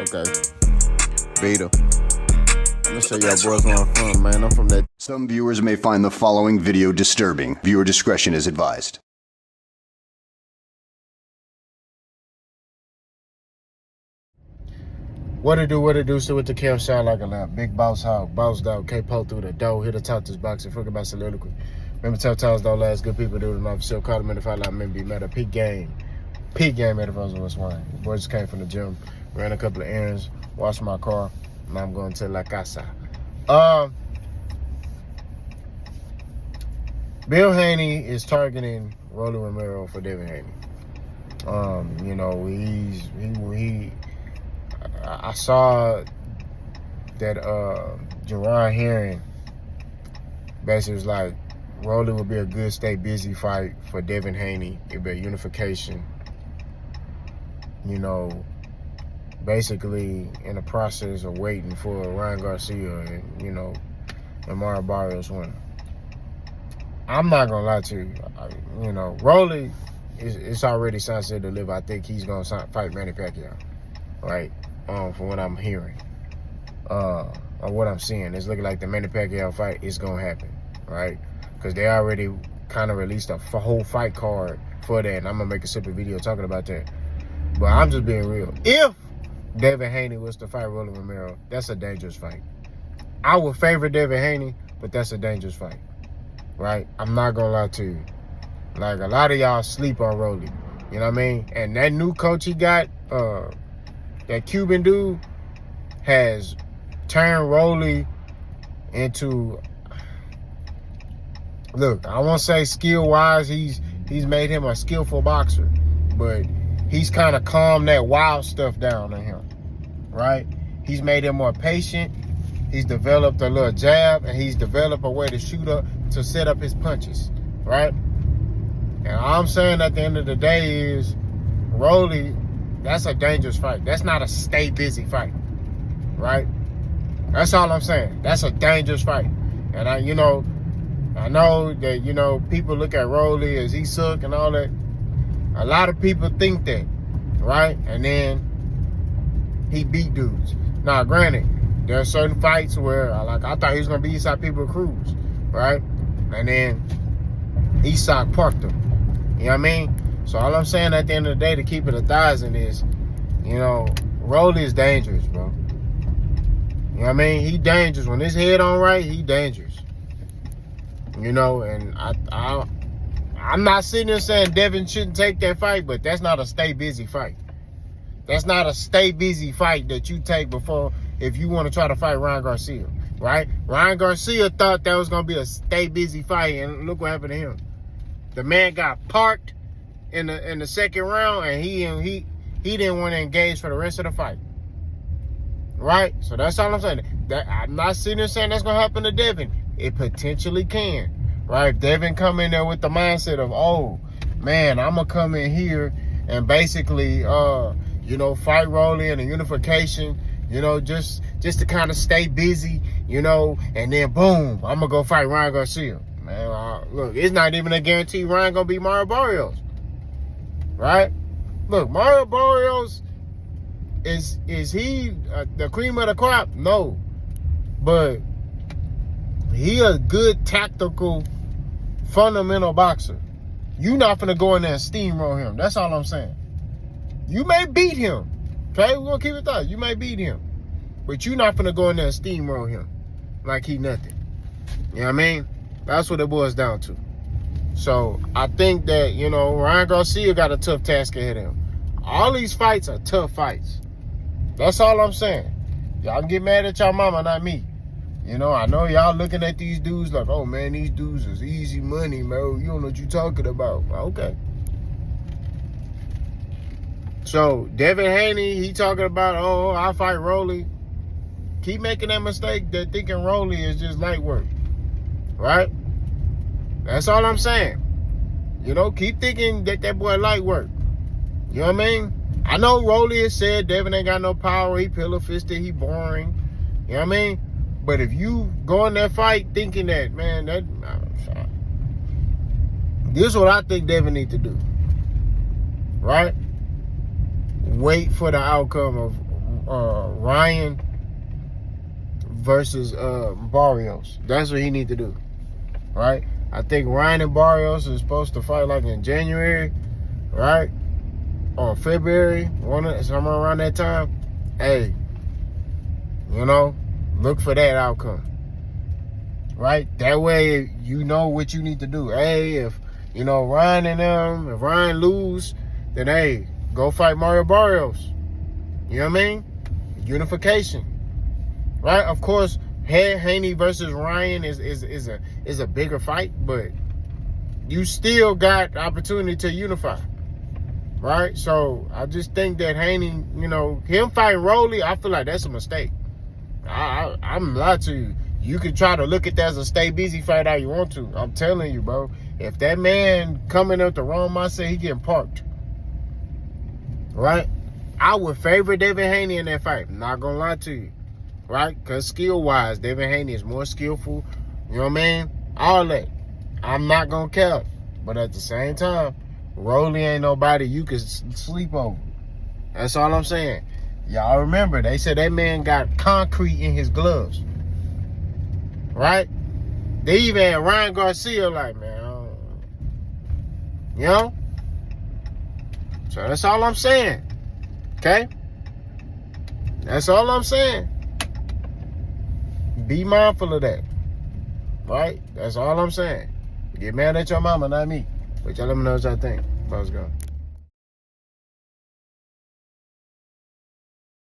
Okay. Beta. I'm gonna show y'all boys where I'm from, man. I'm from that. Some viewers may find the following video disturbing. Viewer discretion is advised. What it do, sit with the cam sound like a lamp. Big boss hog, boss dog, can't pull through the door, here to talk this boxing, fuck about soliloquy. Remember tough times don't last, good people do it, and still call them in the fight like men be mad at peak game at the first of us wine. The boy just came from the gym, ran a couple of errands, washed my car, and I'm going to La Casa. Bill Haney is targeting Rolly Romero for Devin Haney. You know, I saw that Jerron Herring basically was like, Rolly would be a good stay busy fight for Devin Haney. It'd be a unification. You know, basically in the process of waiting for Ryan Garcia and, you know, and Mario Barrios winner. I'm not gonna lie to you. You know, Rolly it's already sunset to live. I think he's gonna fight Manny Pacquiao, right? From what I'm hearing, or what I'm seeing, it's looking like the Manny Pacquiao fight is gonna happen, right? Because they already kind of released a whole fight card for that, and I'm gonna make a separate video talking about that. But I'm just being real. If Devin Haney was to fight Rolly Romero, that's a dangerous fight. I would favor Devin Haney, but that's a dangerous fight, right? I'm not gonna lie to you. Like, a lot of y'all sleep on Rolly, you know what I mean? And that new coach he got, that Cuban dude, has turned Rolly into, look, I won't say skill-wise, he's made him a skillful boxer, but he's kind of calmed that wild stuff down on him, right? He's made him more patient. He's developed a little jab, and he's developed a way to shoot up, to set up his punches, right? And all I'm saying at the end of the day is, Rolly, that's a dangerous fight. That's not a stay busy fight, right? That's all I'm saying. That's a dangerous fight. And I know that, you know, people look at Rolly as he suck and all that. A lot of people think that, right? And then he beat dudes. Now, granted, there are certain fights where, like, I thought he was going to be Eastside People Cruz, right? And then Eastside parked him. You know what I mean? So all I'm saying at the end of the day, to keep it 1,000, is, you know, Rolly is dangerous, bro. You know what I mean? He dangerous. When his head on right, he dangerous. You know, and I'm not sitting there saying Devin shouldn't take that fight, but that's not a stay busy fight. That's not a stay busy fight that you take before, if you want to try to fight Ryan Garcia, right? Ryan Garcia thought that was going to be a stay busy fight, and look what happened to him. The man got parked in the second round, and he didn't want to engage for the rest of the fight, right? So that's all I'm saying. That I'm not sitting there saying that's going to happen to Devin. It potentially can, right? If Devin come in there with the mindset of, oh, man, I'm going to come in here and basically, you know, fight Rolly in a unification, you know, just to kind of stay busy, you know, and then boom, I'm going to go fight Ryan Garcia. Man, look, it's not even a guarantee Ryan going to beat Mario Barrios, right? Look, Mario Barrios, is he the cream of the crop? No. But he a good tactical, fundamental boxer. You not finna go in there and steamroll him. That's all I'm saying. You may beat him. Okay, we're gonna keep it that. You may beat him. But you not finna go in there and steamroll him like he nothing. You know what I mean? That's what it boils down to. So I think that, you know, Ryan Garcia got a tough task ahead of him. All these fights are tough fights. That's all I'm saying. Y'all can get mad at y'all mama, not me. You know, I know y'all looking at these dudes like, oh man, these dudes is easy money, man. You don't know what you're talking about. Okay. So Devin Haney, he talking about, oh, I'll fight Rolly. Keep making that mistake that thinking Rolly is just light work. Right? That's all I'm saying. You know, keep thinking that boy light work. You know what I mean? I know Rolly has said Devin ain't got no power. He pillow-fisted. He boring. You know what I mean? But if you go in that fight thinking that, man, this is what I think Devin need to do. Right? Wait for the outcome of Ryan versus Barrios. That's what he need to do, right? I think Ryan and Barrios is supposed to fight like in January, right? Or February, somewhere around that time. Hey, you know, look for that outcome, right? That way you know what you need to do. Hey, if you know Ryan and them, if Ryan lose, then hey, go fight Mario Barrios. You know what I mean? Unification, right? Of course, Haney versus Ryan is a bigger fight, but you still got the opportunity to unify, right? So I just think that Haney, you know, him fighting Rolly, I feel like that's a mistake. I'm lying to you. You can try to look at that as a stay busy fight how you want to. I'm telling you, bro. If that man coming up the wrong mindset, he getting parked, right? I would favor Devin Haney in that fight. I'm not gonna lie to you, right? Because skill-wise, Devin Haney is more skillful. You know what I mean? All that. I'm not gonna count. But at the same time, Rolly ain't nobody you can sleep over. That's all I'm saying. Y'all remember, they said that man got concrete in his gloves, right? They even had Ryan Garcia like, man, you know? So that's all I'm saying. Okay? That's all I'm saying. Be mindful of that. Right? That's all I'm saying. Get mad at your mama, not me. But y'all let me know what y'all think. Let's go.